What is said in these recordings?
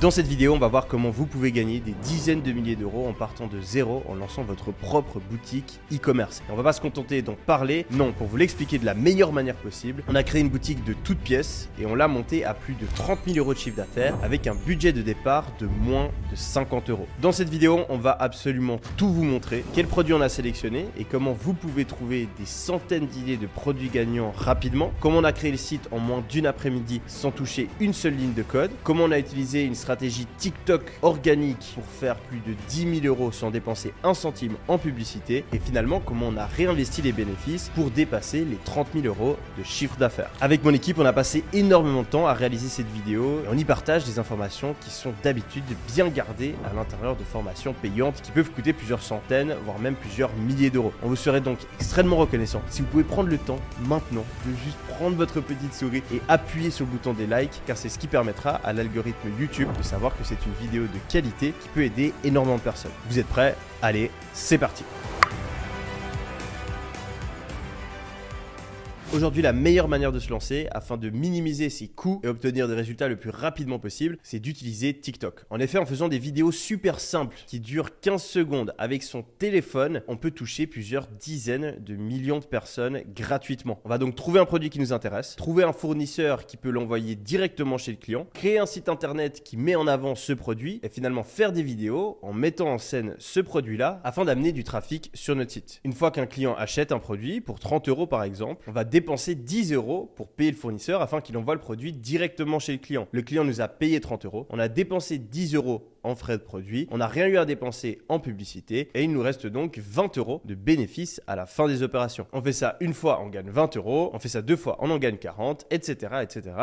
Dans cette vidéo, on va voir comment vous pouvez gagner des dizaines de milliers d'euros en partant de zéro en lançant votre propre boutique e-commerce. Et on va pas se contenter d'en parler, non, pour vous l'expliquer de la meilleure manière possible, on a créé une boutique de toutes pièces et on l'a montée à plus de 30 000 euros de chiffre d'affaires avec un budget de départ de moins de 50 euros. Dans cette vidéo, on va absolument tout vous montrer, quels produits on a sélectionnés et comment vous pouvez trouver des centaines d'idées de produits gagnants rapidement, comment on a créé le site en moins d'une après-midi sans toucher une seule ligne de code, comment on a utilisé une stratégie TikTok organique pour faire plus de 10 000 euros sans dépenser un centime en publicité et finalement comment on a réinvesti les bénéfices pour dépasser les 30 000 euros de chiffre d'affaires. Avec mon équipe, on a passé énormément de temps à réaliser cette vidéo et on y partage des informations qui sont d'habitude bien gardées à l'intérieur de formations payantes qui peuvent coûter plusieurs centaines, voire même plusieurs milliers d'euros. On vous serait donc extrêmement reconnaissant si vous pouvez prendre le temps maintenant de juste prendre votre petite souris et appuyer sur le bouton des likes car c'est ce qui permettra à l'algorithme YouTube de savoir que c'est une vidéo de qualité qui peut aider énormément de personnes. Vous êtes prêts? Allez, c'est parti! Aujourd'hui, la meilleure manière de se lancer afin de minimiser ses coûts et obtenir des résultats le plus rapidement possible, c'est d'utiliser TikTok. En effet, en faisant des vidéos super simples qui durent 15 secondes avec son téléphone, on peut toucher plusieurs dizaines de millions de personnes gratuitement. On va donc trouver un produit qui nous intéresse, trouver un fournisseur qui peut l'envoyer directement chez le client, créer un site internet qui met en avant ce produit et finalement faire des vidéos en mettant en scène ce produit-là afin d'amener du trafic sur notre site. Une fois qu'un client achète un produit pour 30 euros par exemple, on va dépenser 10 euros pour payer le fournisseur afin qu'il envoie le produit directement chez le client. Le client nous a payé 30 euros, on a dépensé 10 euros en frais de produit, on n'a rien eu à dépenser en publicité et il nous reste donc 20 euros de bénéfices à la fin des opérations. On fait ça une fois, on gagne 20 euros, on fait ça deux fois, on en gagne 40, etc.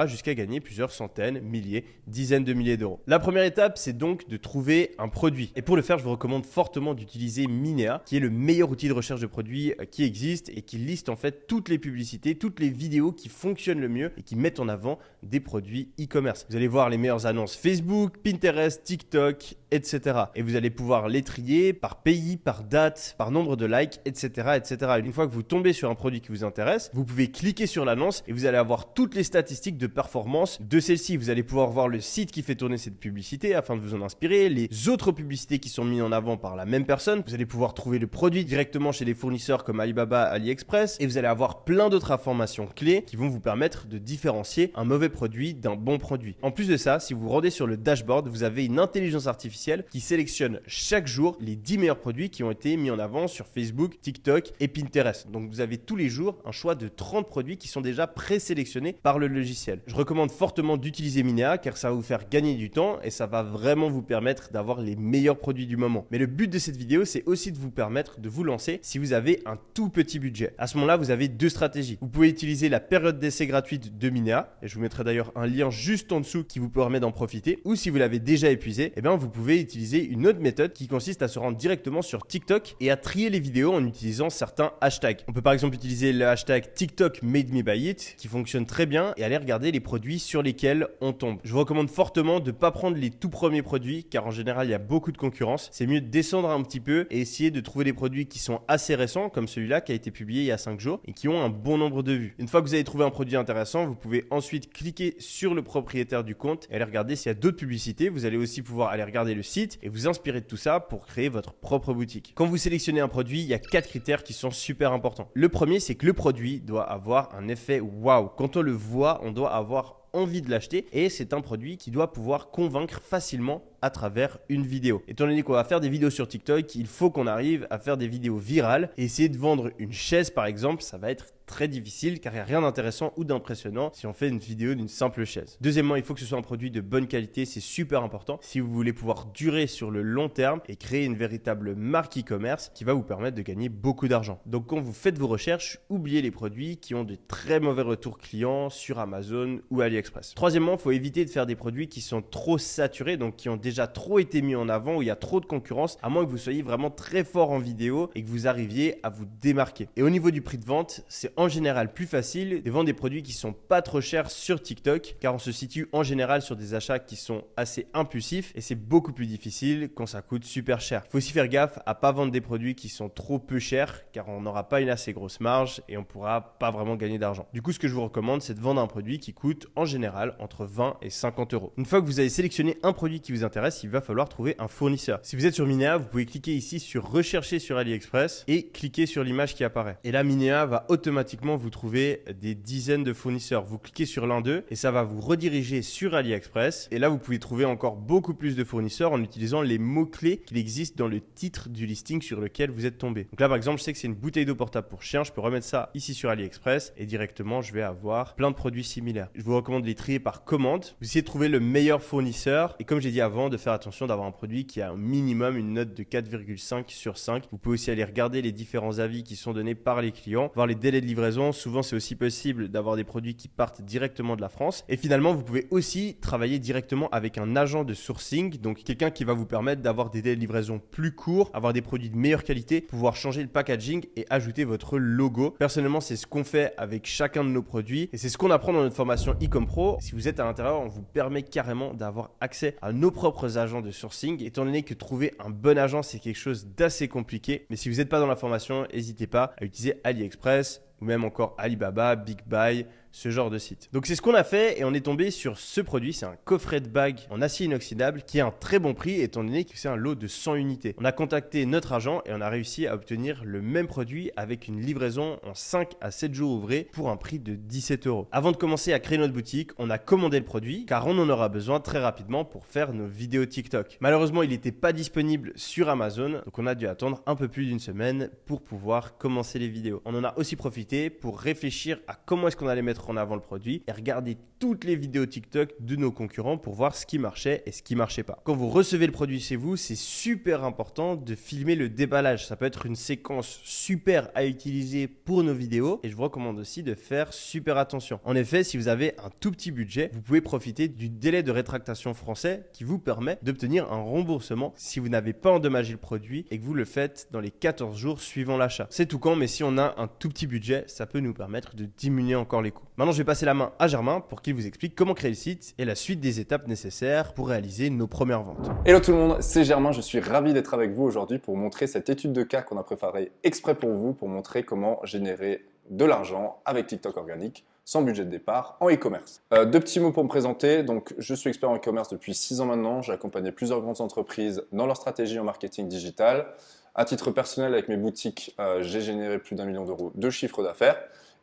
jusqu'à gagner plusieurs centaines, milliers, dizaines de milliers d'euros. La première étape, c'est donc de trouver un produit. Et pour le faire, je vous recommande fortement d'utiliser Minea, qui est le meilleur outil de recherche de produits qui existe et qui liste en fait toutes les publicités, toutes les vidéos qui fonctionnent le mieux et qui mettent en avant des produits e-commerce. Vous allez voir les meilleures annonces Facebook, Pinterest, TikTok, etc. Et vous allez pouvoir les trier par pays, par date, par nombre de likes, etc. Une fois que vous tombez sur un produit qui vous intéresse, vous pouvez cliquer sur l'annonce et vous allez avoir toutes les statistiques de performance de celle-ci. Vous allez pouvoir voir le site qui fait tourner cette publicité afin de vous en inspirer, les autres publicités qui sont mises en avant par la même personne. Vous allez pouvoir trouver le produit directement chez les fournisseurs comme Alibaba, AliExpress et vous allez avoir plein d'autres informations clés qui vont vous permettre de différencier un mauvais produit d'un bon produit. En plus de ça, si vous vous rendez sur le dashboard, vous avez une intelligence artificielle qui sélectionne chaque jour les 10 meilleurs produits qui ont été mis en avant sur Facebook, TikTok et Pinterest. Donc vous avez tous les jours un choix de 30 produits qui sont déjà présélectionnés par le logiciel. Je recommande fortement d'utiliser Minea car ça va vous faire gagner du temps et ça va vraiment vous permettre d'avoir les meilleurs produits du moment. Mais le but de cette vidéo, c'est aussi de vous permettre de vous lancer si vous avez un tout petit budget. À ce moment-là, vous avez deux stratégies. Vous pouvez utiliser la période d'essai gratuite de Minea et je vous mettrai d'ailleurs un lien juste en dessous qui vous permet d'en profiter, ou si vous l'avez déjà épuisé, vous pouvez utiliser une autre méthode qui consiste à se rendre directement sur TikTok et à trier les vidéos en utilisant certains hashtags. On peut par exemple utiliser le hashtag TikTok Made Me Buy It qui fonctionne très bien et aller regarder les produits sur lesquels on tombe. Je vous recommande fortement de ne pas prendre les tout premiers produits car en général il y a beaucoup de concurrence. C'est mieux de descendre un petit peu et essayer de trouver des produits qui sont assez récents comme celui-là qui a été publié il y a 5 jours et qui ont un bon nombre de vues. Une fois que vous avez trouvé un produit intéressant, vous pouvez ensuite cliquer sur le propriétaire du compte et aller regarder s'il y a d'autres publicités. Vous allez aussi pouvoir aller regarder le site et vous inspirer de tout ça pour créer votre propre boutique. Quand vous sélectionnez un produit, il y a 4 critères qui sont super importants. Le premier, c'est que le produit doit avoir un effet waouh. Quand on le voit, on doit avoir envie de l'acheter et c'est un produit qui doit pouvoir convaincre facilement à travers une vidéo. Étant donné qu'on va faire des vidéos sur TikTok, il faut qu'on arrive à faire des vidéos virales et essayer de vendre une chaise par exemple, ça va être très difficile car il n'y a rien d'intéressant ou d'impressionnant si on fait une vidéo d'une simple chaise. Deuxièmement, il faut que ce soit un produit de bonne qualité, c'est super important si vous voulez pouvoir durer sur le long terme et créer une véritable marque e-commerce qui va vous permettre de gagner beaucoup d'argent. Donc quand vous faites vos recherches, oubliez les produits qui ont de très mauvais retours clients sur Amazon ou AliExpress. Troisièmement, il faut éviter de faire des produits qui sont trop saturés, donc qui ont déjà déjà trop été mis en avant, où il y a trop de concurrence, à moins que vous soyez vraiment très fort en vidéo et que vous arriviez à vous démarquer. Et au niveau du prix de vente, c'est en général plus facile de vendre des produits qui sont pas trop chers sur TikTok, car on se situe en général sur des achats qui sont assez impulsifs et c'est beaucoup plus difficile quand ça coûte super cher. Il faut aussi faire gaffe à pas vendre des produits qui sont trop peu chers, car on n'aura pas une assez grosse marge et on pourra pas vraiment gagner d'argent. Du coup, ce que je vous recommande, c'est de vendre un produit qui coûte en général entre 20 et 50 euros. Une fois que vous avez sélectionné un produit qui vous intéresse, il va falloir trouver un fournisseur. Si vous êtes sur Minea, vous pouvez cliquer ici sur rechercher sur AliExpress et cliquer sur l'image qui apparaît. Et là, Minea va automatiquement vous trouver des dizaines de fournisseurs. Vous cliquez sur l'un d'eux et ça va vous rediriger sur AliExpress. Et là, vous pouvez trouver encore beaucoup plus de fournisseurs en utilisant les mots-clés qu'il existe dans le titre du listing sur lequel vous êtes tombé. Donc là, par exemple, je sais que c'est une bouteille d'eau portable pour chien. Je peux remettre ça ici sur AliExpress et directement, je vais avoir plein de produits similaires. Je vous recommande de les trier par commande. Vous essayez de trouver le meilleur fournisseur et comme j'ai dit avant, de faire attention d'avoir un produit qui a un minimum une note de 4,5 sur 5. Vous pouvez aussi aller regarder les différents avis qui sont donnés par les clients, voir les délais de livraison. Souvent, c'est aussi possible d'avoir des produits qui partent directement de la France. Et finalement, vous pouvez aussi travailler directement avec un agent de sourcing, donc quelqu'un qui va vous permettre d'avoir des délais de livraison plus courts, avoir des produits de meilleure qualité, pouvoir changer le packaging et ajouter votre logo. Personnellement, c'est ce qu'on fait avec chacun de nos produits et c'est ce qu'on apprend dans notre formation Ecom Pro. Si vous êtes à l'intérieur, on vous permet carrément d'avoir accès à nos propres agents de sourcing, étant donné que trouver un bon agent, c'est quelque chose d'assez compliqué. Mais si vous n'êtes pas dans la formation, n'hésitez pas à utiliser AliExpress ou même encore Alibaba, Big Buy, ce genre de site. Donc c'est ce qu'on a fait et on est tombé sur ce produit, c'est un coffret de bague en acier inoxydable qui a un très bon prix étant donné que c'est un lot de 100 unités. On a contacté notre agent et on a réussi à obtenir le même produit avec une livraison en 5 à 7 jours ouvrés pour un prix de 17 euros. Avant de commencer à créer notre boutique, on a commandé le produit car on en aura besoin très rapidement pour faire nos vidéos TikTok. Malheureusement, il n'était pas disponible sur Amazon, donc on a dû attendre un peu plus d'une semaine pour pouvoir commencer les vidéos. On en a aussi profité pour réfléchir à comment est-ce qu'on allait mettre en avant le produit et regarder toutes les vidéos TikTok de nos concurrents pour voir ce qui marchait et ce qui marchait pas. Quand vous recevez le produit chez vous, c'est super important de filmer le déballage. Ça peut être une séquence super à utiliser pour nos vidéos et je vous recommande aussi de faire super attention. En effet, si vous avez un tout petit budget, vous pouvez profiter du délai de rétractation français qui vous permet d'obtenir un remboursement si vous n'avez pas endommagé le produit et que vous le faites dans les 14 jours suivant l'achat. C'est tout con, mais si on a un tout petit budget, ça peut nous permettre de diminuer encore les coûts. Maintenant, je vais passer la main à Germain pour qu'il vous explique comment créer le site et la suite des étapes nécessaires pour réaliser nos premières ventes. Hello tout le monde, c'est Germain, je suis ravi d'être avec vous aujourd'hui pour vous montrer cette étude de cas qu'on a préparée exprès pour vous, pour montrer comment générer de l'argent avec TikTok organique sans budget de départ en e-commerce. Deux petits mots pour me présenter. Donc, je suis expert en e-commerce depuis 6 ans maintenant. J'ai accompagné plusieurs grandes entreprises dans leur stratégie en marketing digital. À titre personnel, avec mes boutiques, j'ai généré plus d'1 million d'euros de chiffre d'affaires.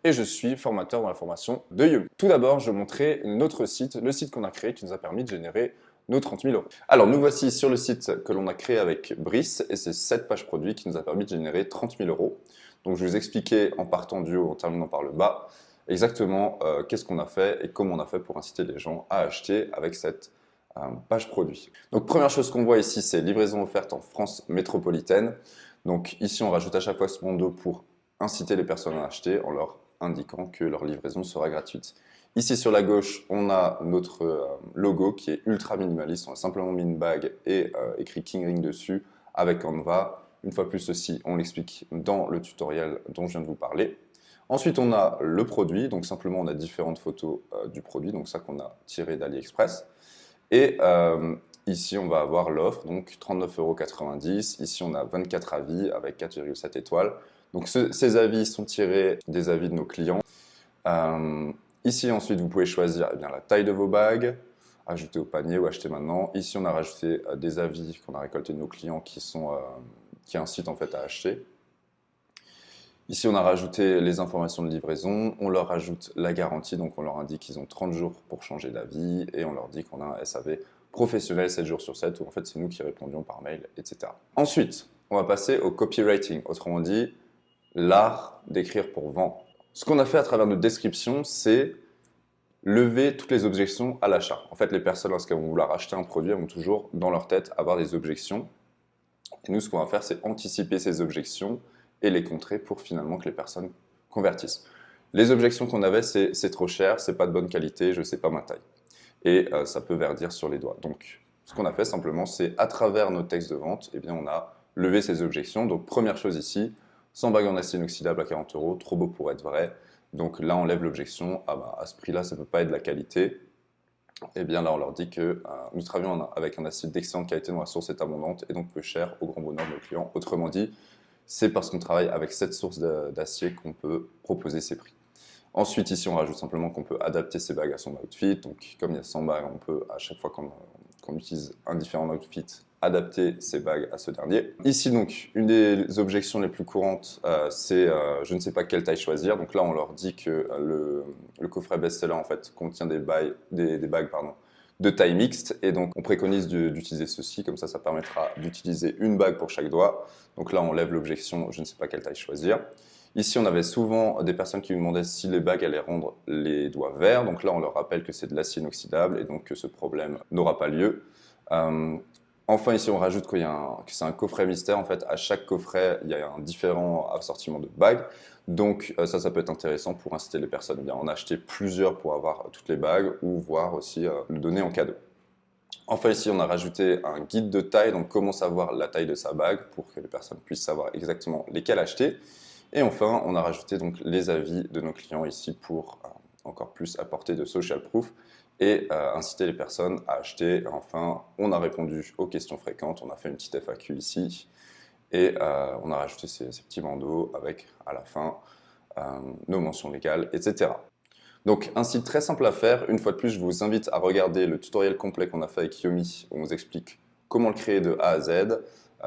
Et je suis formateur dans la formation de Yomi. Tout d'abord, je vais montrer notre site, le site qu'on a créé qui nous a permis de générer nos 30 000 euros. Alors, nous voici sur le site que l'on a créé avec Brice et c'est cette page produit qui nous a permis de générer 30 000 euros. Donc, je vais vous expliquer en partant du haut, en terminant par le bas, exactement qu'est-ce qu'on a fait et comment on a fait pour inciter les gens à acheter avec cette page produit. Donc, première chose qu'on voit ici, c'est livraison offerte en France métropolitaine. Donc, ici, on rajoute à chaque fois ce bandeau pour inciter les personnes à acheter en leur indiquant que leur livraison sera gratuite. Ici sur la gauche, on a notre logo qui est ultra minimaliste. On a simplement mis une bague et écrit King Ring dessus avec Canva. Une fois plus ceci, on l'explique dans le tutoriel dont je viens de vous parler. Ensuite, on a le produit. Donc simplement, on a différentes photos du produit. Donc ça qu'on a tiré d'AliExpress. Et ici, on va avoir l'offre, donc 39,90 €. Ici, on a 24 avis avec 4,7 étoiles. Donc ces avis sont tirés des avis de nos clients. Ici ensuite vous pouvez choisir la taille de vos bagues, ajouter au panier ou acheter maintenant. Ici on a rajouté des avis qu'on a récoltés de nos clients qui incitent en fait à acheter. Ici on a rajouté les informations de livraison, on leur ajoute la garantie, donc on leur indique qu'ils ont 30 jours pour changer d'avis et on leur dit qu'on a un SAV professionnel 7 jours sur 7 où en fait c'est nous qui répondions par mail, etc. Ensuite on va passer au copywriting, autrement dit l'art d'écrire pour vendre. Ce qu'on a fait à travers notre description, c'est lever toutes les objections à l'achat. En fait, les personnes, lorsqu'elles vont vouloir acheter un produit, elles vont toujours, dans leur tête, avoir des objections. Et nous, ce qu'on va faire, c'est anticiper ces objections et les contrer pour finalement que les personnes convertissent. Les objections qu'on avait, c'est trop cher, c'est pas de bonne qualité, je sais pas ma taille. Et ça peut verdir sur les doigts. Donc, ce qu'on a fait simplement, c'est à travers nos textes de vente, eh bien, on a levé ces objections. Donc première chose ici, 100 bagues en acier inoxydable à 40 €, trop beau pour être vrai. Donc là, on lève l'objection, ah bah, à ce prix-là, ça ne peut pas être de la qualité. Eh bien là, on leur dit que nous travaillons avec un acier d'excellente qualité dont la source est abondante et donc peu cher au grand bonheur de nos clients. Autrement dit, c'est parce qu'on travaille avec cette source d'acier qu'on peut proposer ces prix. Ensuite, ici, on rajoute simplement qu'on peut adapter ses bagues à son outfit. Donc, comme il y a 100 bagues, on peut, à chaque fois qu'on utilise un différent outfit, adapter ses bagues à ce dernier. Ici, donc, une des objections les plus courantes, c'est je ne sais pas quelle taille choisir. Donc là, on leur dit que le coffret best-seller, en fait, contient des bagues de taille mixte. Et donc, on préconise d'utiliser ceci. Comme ça permettra d'utiliser une bague pour chaque doigt. Donc là, on lève l'objection, je ne sais pas quelle taille choisir. Ici, on avait souvent des personnes qui nous demandaient si les bagues allaient rendre les doigts verts. Donc là, on leur rappelle que c'est de l'acier inoxydable et donc que ce problème n'aura pas lieu. Enfin, ici, on rajoute que c'est un coffret mystère. En fait, à chaque coffret, il y a un différent assortiment de bagues. Donc ça peut être intéressant pour inciter les personnes à bien en acheter plusieurs pour avoir toutes les bagues ou voire aussi le donner en cadeau. Enfin, ici, on a rajouté un guide de taille, donc comment savoir la taille de sa bague pour que les personnes puissent savoir exactement lesquelles acheter. Et enfin, on a rajouté donc les avis de nos clients ici pour encore plus apporter de social proof et inciter les personnes à acheter. Et enfin, on a répondu aux questions fréquentes, on a fait une petite FAQ ici et on a rajouté ces petits bandeaux avec à la fin nos mentions légales, etc. Donc un site très simple à faire. Une fois de plus, je vous invite à regarder le tutoriel complet qu'on a fait avec Yomi où on vous explique comment le créer de A à Z.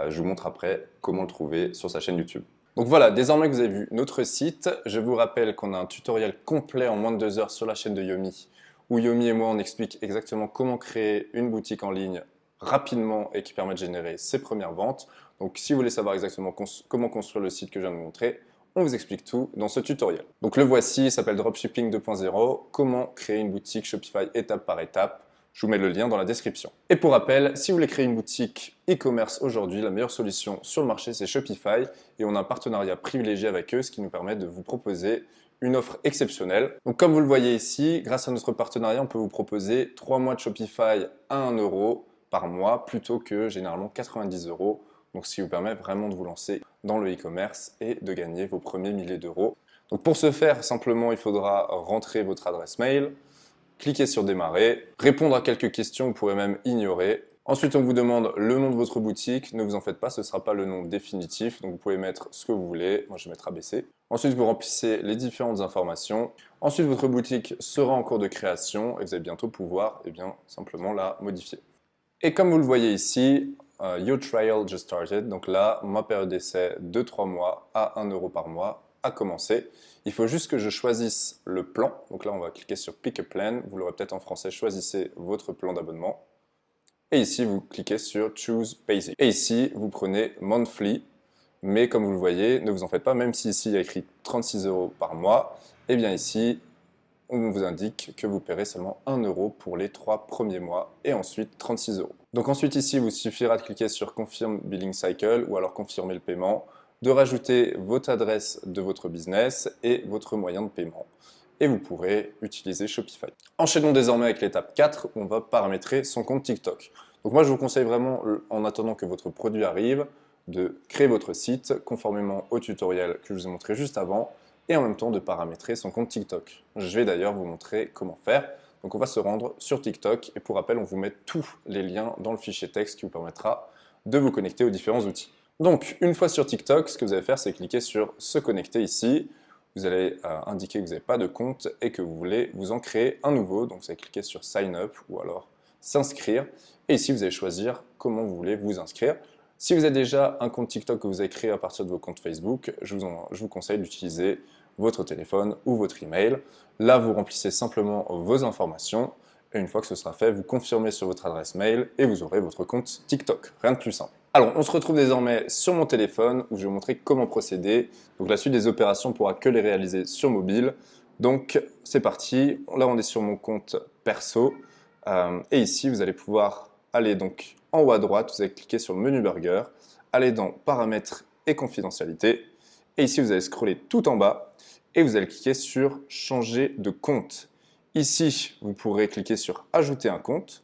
Je vous montre après comment le trouver sur sa chaîne YouTube. Donc voilà, désormais que vous avez vu notre site, je vous rappelle qu'on a un tutoriel complet en moins de 2 heures sur la chaîne de Yomi, où Yomi et moi on explique exactement comment créer une boutique en ligne rapidement et qui permet de générer ses premières ventes. Donc si vous voulez savoir exactement comment construire le site que je viens de vous montrer, on vous explique tout dans ce tutoriel. Donc le voici, il s'appelle Dropshipping 2.0, comment créer une boutique Shopify étape par étape. Je vous mets le lien dans la description. Et pour rappel, si vous voulez créer une boutique e-commerce aujourd'hui, la meilleure solution sur le marché, c'est Shopify. Et on a un partenariat privilégié avec eux, ce qui nous permet de vous proposer une offre exceptionnelle. Donc comme vous le voyez ici, grâce à notre partenariat, on peut vous proposer 3 mois de Shopify à 1 € par mois, plutôt que généralement 90 €. Donc ce qui vous permet vraiment de vous lancer dans le e-commerce et de gagner vos premiers milliers d'euros. Donc pour ce faire, simplement, il faudra rentrer votre adresse mail, cliquez sur démarrer, répondre à quelques questions, vous pourrez même ignorer. Ensuite, on vous demande le nom de votre boutique. Ne vous en faites pas, ce ne sera pas le nom définitif. Donc, vous pouvez mettre ce que vous voulez. Moi, je vais mettre ABC. Ensuite, vous remplissez les différentes informations. Ensuite, votre boutique sera en cours de création et vous allez bientôt pouvoir simplement la modifier. Et comme vous le voyez ici, Your Trial Just Started. Donc là, ma période d'essai de 3 mois à 1 € par mois a commencé. Il faut juste que je choisisse le plan. Donc là, on va cliquer sur Pick a Plan. Vous l'aurez peut-être en français, choisissez votre plan d'abonnement. Et ici, vous cliquez sur Choose Basic. Et ici, vous prenez Monthly. Mais comme vous le voyez, ne vous en faites pas, même si ici, il y a écrit 36 € par mois, et bien ici, on vous indique que vous paierez seulement 1 € pour les 3 premiers mois et ensuite 36 €. Donc ensuite ici, il vous suffira de cliquer sur Confirm Billing Cycle ou alors confirmer le paiement, de rajouter votre adresse de votre business et votre moyen de paiement. Et vous pourrez utiliser Shopify. Enchaînons désormais avec l'étape 4 où on va paramétrer son compte TikTok. Donc moi, je vous conseille vraiment, en attendant que votre produit arrive, de créer votre site conformément au tutoriel que je vous ai montré juste avant et en même temps de paramétrer son compte TikTok. Je vais d'ailleurs vous montrer comment faire. Donc on va se rendre sur TikTok et pour rappel, on vous met tous les liens dans le fichier texte qui vous permettra de vous connecter aux différents outils. Donc une fois sur TikTok, ce que vous allez faire, c'est cliquer sur se connecter ici. Vous allez indiquer que vous n'avez pas de compte et que vous voulez vous en créer un nouveau. Donc vous allez cliquer sur Sign Up ou alors s'inscrire. Et ici, vous allez choisir comment vous voulez vous inscrire. Si vous avez déjà un compte TikTok que vous avez créé à partir de vos comptes Facebook, je vous conseille d'utiliser votre téléphone ou votre email. Là, vous remplissez simplement vos informations et une fois que ce sera fait, vous confirmez sur votre adresse mail et vous aurez votre compte TikTok. Rien de plus simple. Alors, on se retrouve désormais sur mon téléphone où je vais vous montrer comment procéder. Donc, la suite des opérations ne pourra que les réaliser sur mobile. Donc, c'est parti. Là, on est sur mon compte perso. Et ici, vous allez pouvoir aller donc en haut à droite, vous allez cliquer sur le menu Burger, aller dans Paramètres et confidentialité. Et ici, vous allez scroller tout en bas et vous allez cliquer sur Changer de compte. Ici, vous pourrez cliquer sur Ajouter un compte.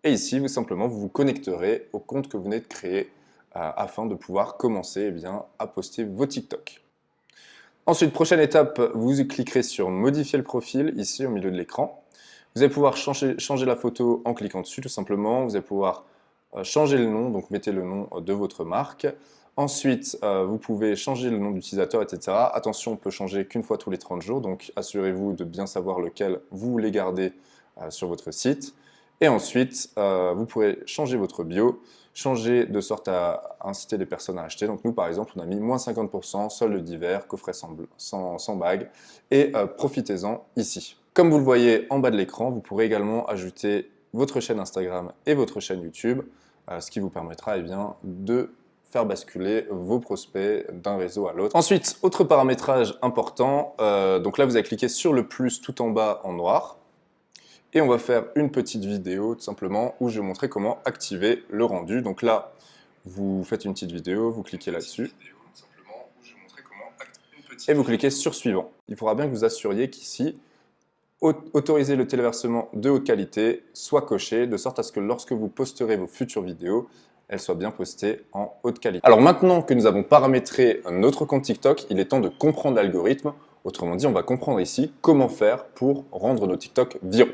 Et ici, simplement, vous vous connecterez au compte que vous venez de créer afin de pouvoir commencer à poster vos TikTok. Ensuite, prochaine étape, vous cliquerez sur modifier le profil ici au milieu de l'écran. Vous allez pouvoir changer la photo en cliquant dessus tout simplement. Vous allez pouvoir changer le nom, donc mettez le nom de votre marque. Ensuite, vous pouvez changer le nom d'utilisateur, etc. Attention, on peut changer qu'une fois tous les 30 jours, donc assurez-vous de bien savoir lequel vous voulez garder sur votre site. Et ensuite, vous pourrez changer votre bio, changer de sorte à inciter les personnes à acheter. Donc nous, par exemple, on a mis moins 50%, solde d'hiver, coffret sans bague, et profitez-en ici. Comme vous le voyez en bas de l'écran, vous pourrez également ajouter votre chaîne Instagram et votre chaîne YouTube, ce qui vous permettra de faire basculer vos prospects d'un réseau à l'autre. Ensuite, autre paramétrage important, donc là vous allez cliquer sur le plus tout en bas en noir, et on va faire une petite vidéo tout simplement où je vais vous montrer comment activer le rendu. Donc là, vous faites une petite vidéo, vous cliquez là-dessus, et vous cliquez sur suivant. Il faudra bien que vous assuriez qu'ici, autoriser le téléversement de haute qualité soit coché, de sorte à ce que lorsque vous posterez vos futures vidéos, elles soient bien postées en haute qualité. Alors maintenant que nous avons paramétré notre compte TikTok, il est temps de comprendre l'algorithme. Autrement dit, on va comprendre ici comment faire pour rendre nos TikTok viraux.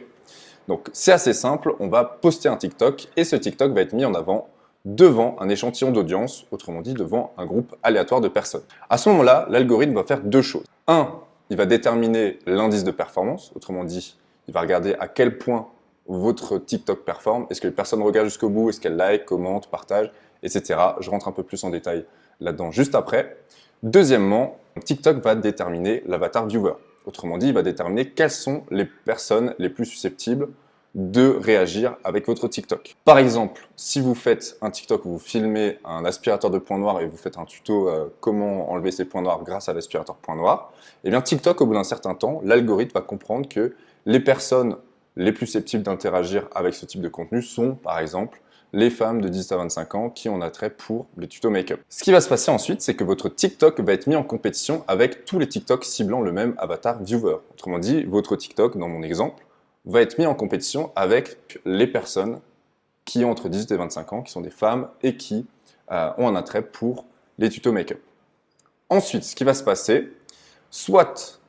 Donc c'est assez simple, on va poster un TikTok et ce TikTok va être mis en avant devant un échantillon d'audience, autrement dit devant un groupe aléatoire de personnes. À ce moment-là, l'algorithme va faire deux choses. Un, il va déterminer l'indice de performance, autrement dit, il va regarder à quel point votre TikTok performe, est-ce que les personnes regardent jusqu'au bout, est-ce qu'elles like, commentent, partagent, etc. Je rentre un peu plus en détail là-dedans juste après. Deuxièmement, TikTok va déterminer l'avatar viewer. Autrement dit, il va déterminer quelles sont les personnes les plus susceptibles de réagir avec votre TikTok. Par exemple, si vous faites un TikTok où vous filmez un aspirateur de points noirs et vous faites un tuto comment enlever ces points noirs grâce à l'aspirateur point noir, eh bien TikTok, au bout d'un certain temps, l'algorithme va comprendre que les personnes les plus susceptibles d'interagir avec ce type de contenu sont, par exemple, les femmes de 10 à 25 ans qui ont attrait pour les tutos make-up. Ce qui va se passer ensuite, c'est que votre TikTok va être mis en compétition avec tous les TikTok ciblant le même avatar viewer. Autrement dit, votre TikTok, dans mon exemple, va être mis en compétition avec les personnes qui ont entre 18 et 25 ans, qui sont des femmes et qui ont un attrait pour les tutos make-up. Ensuite, ce qui va se passer, soit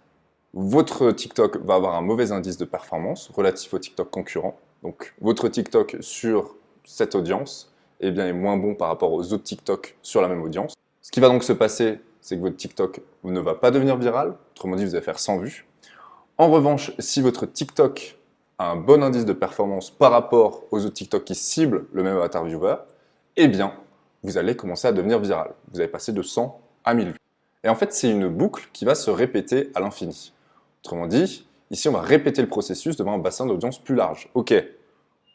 votre TikTok va avoir un mauvais indice de performance relatif au TikTok concurrent, donc votre TikTok sur cette audience est moins bon par rapport aux autres TikTok sur la même audience. Ce qui va donc se passer, c'est que votre TikTok ne va pas devenir viral, autrement dit, vous allez faire 100 vues. En revanche, si votre TikTok a un bon indice de performance par rapport aux autres TikTok qui ciblent le même avatar viewer, eh bien, vous allez commencer à devenir viral. Vous allez passer de 100 à 1000 vues. Et en fait, c'est une boucle qui va se répéter à l'infini. Autrement dit, ici, on va répéter le processus devant un bassin d'audience plus large. Ok,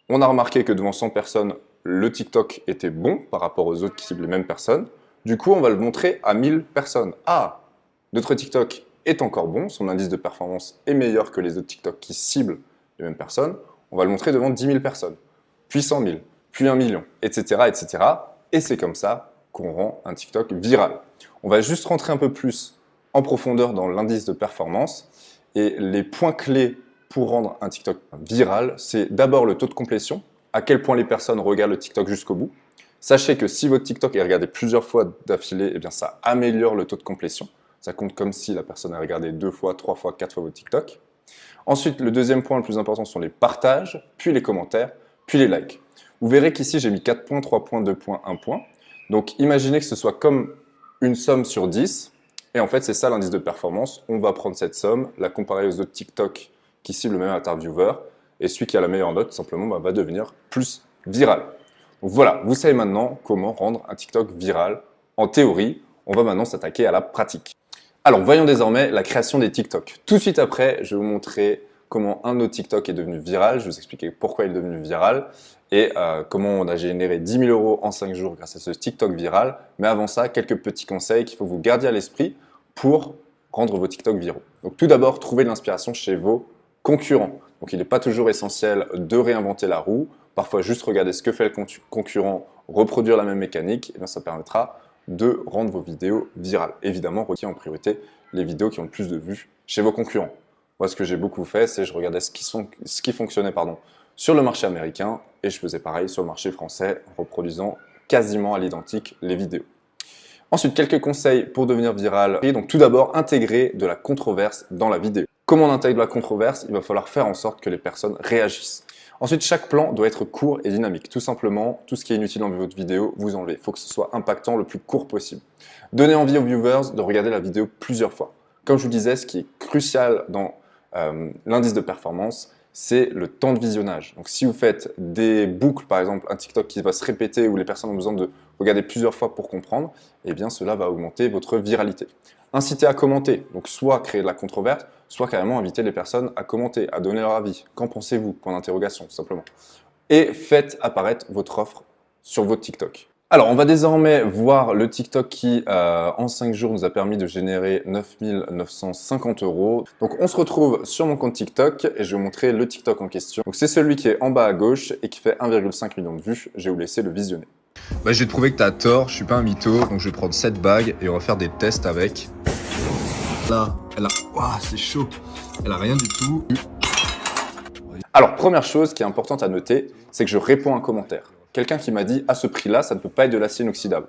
on a remarqué que devant 100 personnes, le TikTok était bon par rapport aux autres qui ciblent les mêmes personnes. Du coup, on va le montrer à 1000 personnes. Ah, notre TikTok est encore bon, son indice de performance est meilleur que les autres TikTok qui ciblent les mêmes personnes. On va le montrer devant 10 000 personnes, puis 100 000, puis 1 million, etc., etc. Et c'est comme ça qu'on rend un TikTok viral. On va juste rentrer un peu plus en profondeur dans l'indice de performance. Et les points clés pour rendre un TikTok viral, c'est d'abord le taux de complétion, à quel point les personnes regardent le TikTok jusqu'au bout. Sachez que si votre TikTok est regardé plusieurs fois d'affilée, eh bien ça améliore le taux de complétion. Ça compte comme si la personne a regardé 2 fois, 3 fois, 4 fois votre TikTok. Ensuite, le deuxième point le plus important sont les partages, puis les commentaires, puis les likes. Vous verrez qu'ici, j'ai mis 4 points, 3 points, 2 points, 1 point. Donc imaginez que ce soit comme une somme sur 10. Et en fait, c'est ça l'indice de performance. On va prendre cette somme, la comparer aux autres TikTok qui ciblent le même avatar viewer. Et celui qui a la meilleure note, simplement, va devenir plus viral. Donc voilà, vous savez maintenant comment rendre un TikTok viral. En théorie, on va maintenant s'attaquer à la pratique. Alors, voyons désormais la création des TikTok. Tout de suite après, je vais vous montrer comment un de nos TikTok est devenu viral. Je vais vous expliquer pourquoi il est devenu viral et comment on a généré 10 000 € en 5 jours grâce à ce TikTok viral. Mais avant ça, quelques petits conseils qu'il faut que vous gardiez à l'esprit pour rendre vos TikTok viraux. Donc tout d'abord, trouvez de l'inspiration chez vos concurrents. Donc il n'est pas toujours essentiel de réinventer la roue. Parfois, juste regarder ce que fait le concurrent, reproduire la même mécanique, et bien ça permettra de rendre vos vidéos virales. Évidemment, retenez en priorité les vidéos qui ont le plus de vues chez vos concurrents. Moi, ce que j'ai beaucoup fait, c'est je regardais ce qui fonctionnait sur le marché américain et je faisais pareil sur le marché français en reproduisant quasiment à l'identique les vidéos. Ensuite, quelques conseils pour devenir viral. Et donc tout d'abord, intégrer de la controverse dans la vidéo. Comment on intègre de la controverse? Il va falloir faire en sorte que les personnes réagissent. Ensuite, chaque plan doit être court et dynamique. Tout simplement, tout ce qui est inutile dans votre vidéo, vous enlevez. Il faut que ce soit impactant le plus court possible. Donnez envie aux viewers de regarder la vidéo plusieurs fois. Comme je vous disais, ce qui est crucial dans l'indice de performance, c'est le temps de visionnage. Donc si vous faites des boucles, par exemple un TikTok qui va se répéter où les personnes ont besoin de regarder plusieurs fois pour comprendre, eh bien cela va augmenter votre viralité. Incitez à commenter, donc soit créer de la controverse, soit carrément inviter les personnes à commenter, à donner leur avis. Qu'en pensez-vous? Point d'interrogation, tout simplement. Et faites apparaître votre offre sur votre TikTok. Alors, on va désormais voir le TikTok qui, en 5 jours, nous a permis de générer 9 950 €. Donc, on se retrouve sur mon compte TikTok et je vais vous montrer le TikTok en question. Donc, c'est celui qui est en bas à gauche et qui fait 1,5 million de vues. Je vais vous laisser le visionner. Bah, j'ai trouvé que t'as tort, je suis pas un mytho, donc je vais prendre cette bague et on va faire des tests avec. Là, elle a... Waouh, c'est chaud. Elle a rien du tout. Alors, première chose qui est importante à noter, c'est que je réponds à un commentaire. Quelqu'un qui m'a dit « à ce prix-là, ça ne peut pas être de l'acier inoxydable ».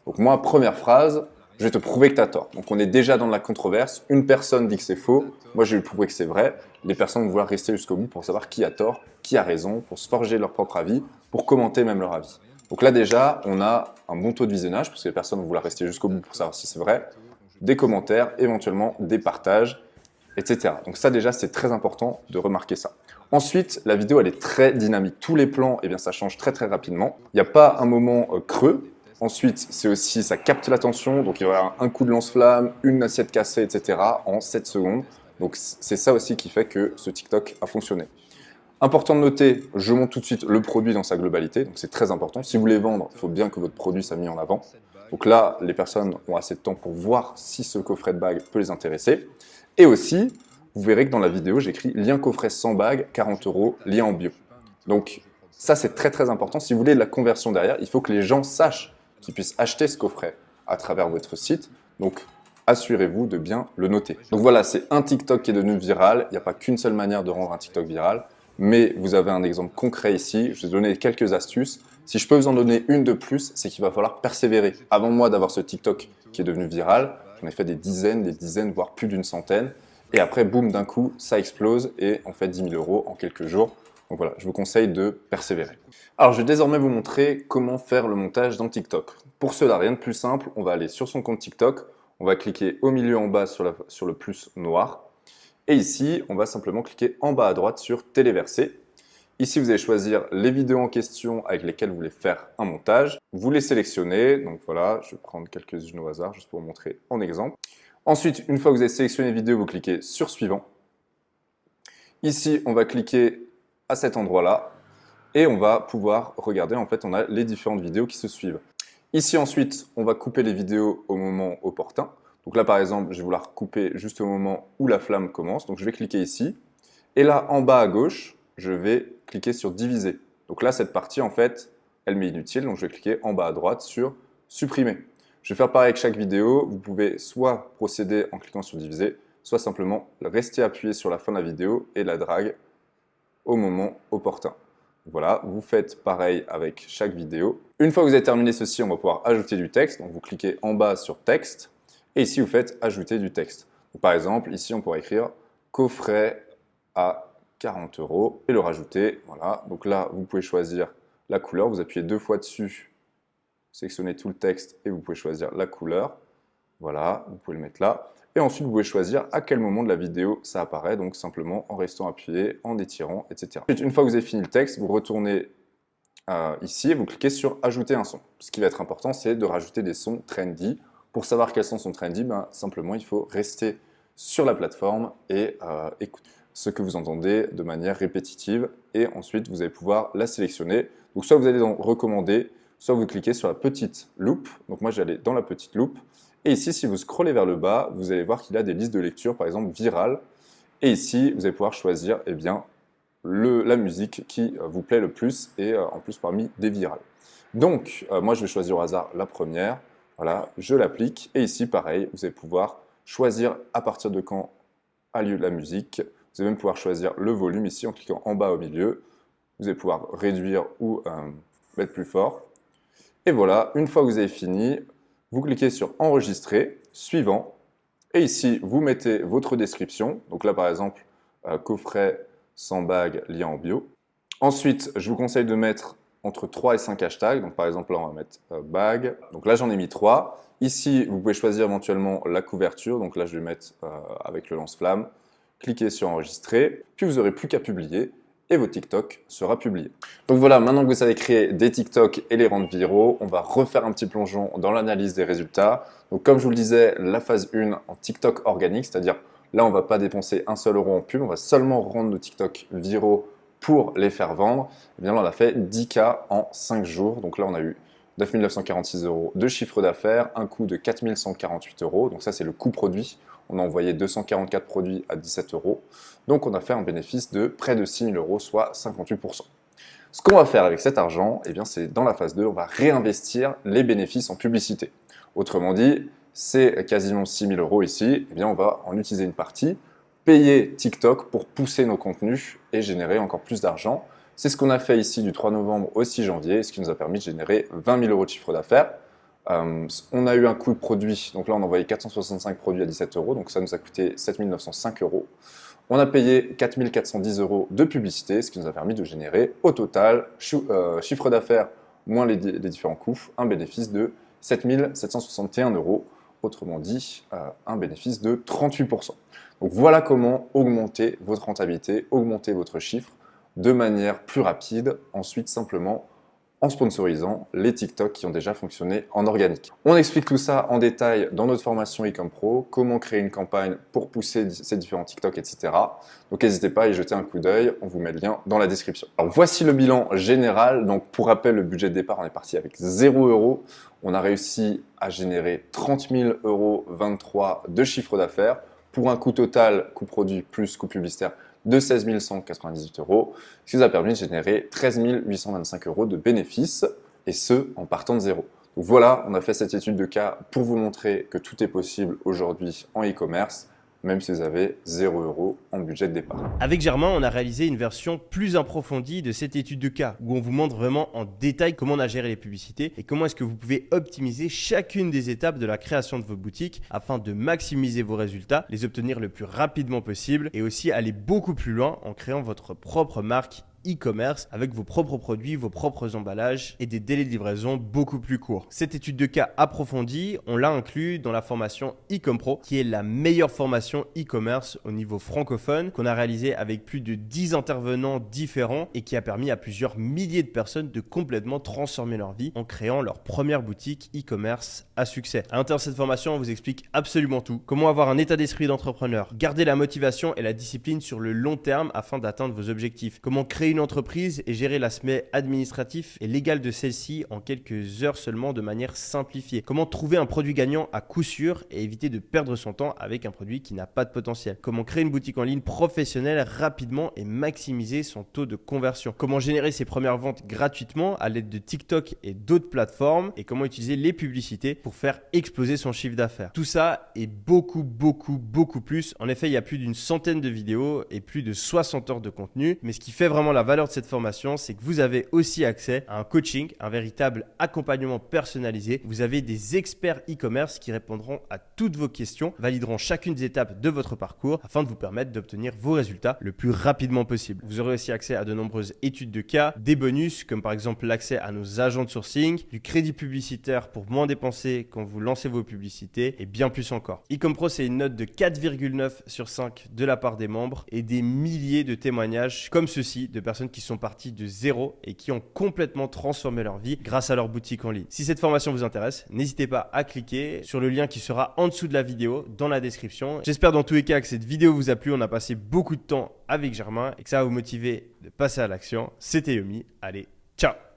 Donc moi, première phrase, je vais te prouver que tu as tort. Donc on est déjà dans la controverse. Une personne dit que c'est faux, moi je vais lui prouver que c'est vrai. Les personnes vont vouloir rester jusqu'au bout pour savoir qui a tort, qui a raison, pour se forger leur propre avis, pour commenter même leur avis. Donc là déjà, on a un bon taux de visionnage, parce que les personnes vont vouloir rester jusqu'au bout pour savoir si c'est vrai, des commentaires, éventuellement des partages, etc. Donc ça déjà, c'est très important de remarquer ça. Ensuite, la vidéo, elle est très dynamique. Tous les plans, eh bien, ça change très très rapidement. Il n'y a pas un moment creux. Ensuite, c'est aussi, ça capte l'attention. Donc, il va y avoir un coup de lance-flamme, une assiette cassée, etc. en 7 secondes. Donc, c'est ça aussi qui fait que ce TikTok a fonctionné. Important de noter, je montre tout de suite le produit dans sa globalité. Donc, c'est très important. Si vous voulez vendre, il faut bien que votre produit soit mis en avant. Donc là, les personnes ont assez de temps pour voir si ce coffret de bague peut les intéresser. Et aussi, vous verrez que dans la vidéo, j'écris lien coffret sans bague, 40 €, lien en bio. Donc ça, c'est très très important. Si vous voulez de la conversion derrière, il faut que les gens sachent qu'ils puissent acheter ce coffret à travers votre site. Donc assurez-vous de bien le noter. Donc voilà, c'est un TikTok qui est devenu viral. Il n'y a pas qu'une seule manière de rendre un TikTok viral. Mais vous avez un exemple concret ici. Je vais vous donner quelques astuces. Si je peux vous en donner une de plus, c'est qu'il va falloir persévérer. Avant moi d'avoir ce TikTok qui est devenu viral, j'en ai fait des dizaines, voire plus d'une centaine. Et après, boum, d'un coup, ça explose et on fait 10 000 € en quelques jours. Donc voilà, je vous conseille de persévérer. Alors, je vais désormais vous montrer comment faire le montage dans TikTok. Pour cela, rien de plus simple, on va aller sur son compte TikTok, on va cliquer au milieu en bas sur le plus noir. Et ici, on va simplement cliquer en bas à droite sur Téléverser. Ici, vous allez choisir les vidéos en question avec lesquelles vous voulez faire un montage. Vous les sélectionnez. Donc voilà, je vais prendre quelques-unes au hasard juste pour vous montrer en exemple. Ensuite, une fois que vous avez sélectionné les vidéos, vous cliquez sur Suivant. Ici, on va cliquer à cet endroit-là et on va pouvoir regarder, en fait, on a les différentes vidéos qui se suivent. Ici, ensuite, on va couper les vidéos au moment opportun. Donc là, par exemple, je vais vouloir couper juste au moment où la flamme commence. Donc je vais cliquer ici. Et là, en bas à gauche, je vais cliquer sur Diviser. Donc là, cette partie, en fait, elle m'est inutile. Donc je vais cliquer en bas à droite sur Supprimer. Je vais faire pareil avec chaque vidéo. Vous pouvez soit procéder en cliquant sur Diviser, soit simplement rester appuyé sur la fin de la vidéo et la drague au moment opportun. Voilà, vous faites pareil avec chaque vidéo. Une fois que vous avez terminé ceci, on va pouvoir ajouter du texte. Donc vous cliquez en bas sur Texte et ici vous faites Ajouter du texte. Donc, par exemple, ici on pourrait écrire coffret à 40 € et le rajouter. Voilà, donc là vous pouvez choisir la couleur. Vous appuyez 2 fois dessus, sélectionnez tout le texte et vous pouvez choisir la couleur. Voilà, vous pouvez le mettre là. Et ensuite, vous pouvez choisir à quel moment de la vidéo ça apparaît, donc simplement en restant appuyé, en étirant, etc. Ensuite, une fois que vous avez fini le texte, vous retournez ici et vous cliquez sur « Ajouter un son ». Ce qui va être important, c'est de rajouter des sons trendy. Pour savoir quels sons sont trendy, simplement, il faut rester sur la plateforme et écouter ce que vous entendez de manière répétitive. Et ensuite, vous allez pouvoir la sélectionner. Donc, soit vous allez dans « Recommander », soit vous cliquez sur la petite loupe. Donc, moi, j'allais dans la petite loupe. Et ici, si vous scrollez vers le bas, vous allez voir qu'il y a des listes de lecture, par exemple virales. Et ici, vous allez pouvoir choisir la musique qui vous plaît le plus et en plus parmi des virales. Donc, moi, je vais choisir au hasard la première. Voilà, je l'applique. Et ici, pareil, vous allez pouvoir choisir à partir de quand a lieu la musique. Vous allez même pouvoir choisir le volume ici en cliquant en bas au milieu. Vous allez pouvoir réduire ou mettre plus fort. Et voilà, une fois que vous avez fini, vous cliquez sur enregistrer, suivant. Et ici, vous mettez votre description. Donc là, par exemple, coffret sans bague, lien en bio. Ensuite, je vous conseille de mettre entre 3 et 5 hashtags. Donc par exemple, là, on va mettre bague. Donc là, j'en ai mis 3. Ici, vous pouvez choisir éventuellement la couverture. Donc là, je vais mettre avec le lance-flamme. Cliquez sur enregistrer. Puis vous n'aurez plus qu'à publier et votre TikTok sera publié. Donc voilà, maintenant que vous savez créer des TikTok et les rendre viraux, on va refaire un petit plongeon dans l'analyse des résultats. Donc comme je vous le disais, la phase 1 en TikTok organique, c'est-à-dire là, on ne va pas dépenser un seul euro en pub, on va seulement rendre nos TikTok viraux pour les faire vendre. Et bien là, on a fait 10K en 5 jours. Donc là, on a eu 9 946 € de chiffre d'affaires, un coût de 4 148 €. Donc ça, c'est le coût produit. On a envoyé 244 produits à 17 €. Donc on a fait un bénéfice de près de 6 000 €, soit 58%. Ce qu'on va faire avec cet argent, eh bien, c'est dans la phase 2, on va réinvestir les bénéfices en publicité. Autrement dit, c'est quasiment 6 000 € ici. Eh bien, on va en utiliser une partie, payer TikTok pour pousser nos contenus et générer encore plus d'argent. C'est ce qu'on a fait ici du 3 novembre au 6 janvier, ce qui nous a permis de générer 20 000 € de chiffre d'affaires. On a eu un coût de produit, donc là on a envoyé 465 produits à 17 €, donc ça nous a coûté 7 905 €. On a payé 4 410 € de publicité, ce qui nous a permis de générer au total, chiffre d'affaires moins les différents coûts, un bénéfice de 7 761 €, autrement dit un bénéfice de 38%. Donc voilà comment augmenter votre rentabilité, augmenter votre chiffre de manière plus rapide, ensuite simplement en sponsorisant les TikTok qui ont déjà fonctionné en organique. On explique tout ça en détail dans notre formation Ecom Pro, comment créer une campagne pour pousser ces différents TikTok, etc. Donc n'hésitez pas à y jeter un coup d'œil, on vous met le lien dans la description. Alors voici le bilan général. Donc pour rappel, le budget de départ, on est parti avec 0 €. On a réussi à générer 30 023 € de chiffre d'affaires pour un coût total, coût produit plus coût publicitaire, de 16 198 €, ce qui nous a permis de générer 13 825 € de bénéfices, et ce, en partant de zéro. Donc voilà, on a fait cette étude de cas pour vous montrer que tout est possible aujourd'hui en e-commerce, même si vous avez 0 € en budget de départ. Avec Germain, on a réalisé une version plus approfondie de cette étude de cas, où on vous montre vraiment en détail comment on a géré les publicités et comment est-ce que vous pouvez optimiser chacune des étapes de la création de vos boutiques afin de maximiser vos résultats, les obtenir le plus rapidement possible et aussi aller beaucoup plus loin en créant votre propre marque e-commerce avec vos propres produits, vos propres emballages et des délais de livraison beaucoup plus courts. Cette étude de cas approfondie, on l'a inclus dans la formation Ecom Pro, qui est la meilleure formation e-commerce au niveau francophone qu'on a réalisée avec plus de 10 intervenants différents et qui a permis à plusieurs milliers de personnes de complètement transformer leur vie en créant leur première boutique e-commerce à succès. À l'intérieur de cette formation, on vous explique absolument tout. Comment avoir un état d'esprit d'entrepreneur, garder la motivation et la discipline sur le long terme afin d'atteindre vos objectifs. Comment créer une entreprise et gérer l'aspect administratif et légal de celle-ci en quelques heures seulement de manière simplifiée. Comment trouver un produit gagnant à coup sûr et éviter de perdre son temps avec un produit qui n'a pas de potentiel. Comment créer une boutique en ligne professionnelle rapidement et maximiser son taux de conversion. Comment générer ses premières ventes gratuitement à l'aide de TikTok et d'autres plateformes et comment utiliser les publicités pour faire exploser son chiffre d'affaires. Tout ça et beaucoup plus. En effet, il y a plus d'une centaine de vidéos et plus de 60 heures de contenu. Mais ce qui fait vraiment la valeur de cette formation, c'est que vous avez aussi accès à un coaching, un véritable accompagnement personnalisé. Vous avez des experts e-commerce qui répondront à toutes vos questions, valideront chacune des étapes de votre parcours afin de vous permettre d'obtenir vos résultats le plus rapidement possible. Vous aurez aussi accès à de nombreuses études de cas, des bonus comme par exemple l'accès à nos agents de sourcing, du crédit publicitaire pour moins dépenser quand vous lancez vos publicités et bien plus encore. Ecom Pro, c'est une note de 4,9 sur 5 de la part des membres et des milliers de témoignages comme ceci de personnes qui sont parties de zéro et qui ont complètement transformé leur vie grâce à leur boutique en ligne. Si cette formation vous intéresse, n'hésitez pas à cliquer sur le lien qui sera en dessous de la vidéo dans la description. J'espère dans tous les cas que cette vidéo vous a plu. On a passé beaucoup de temps avec Germain et que ça va vous motiver de passer à l'action. C'était Yomi. Allez, ciao!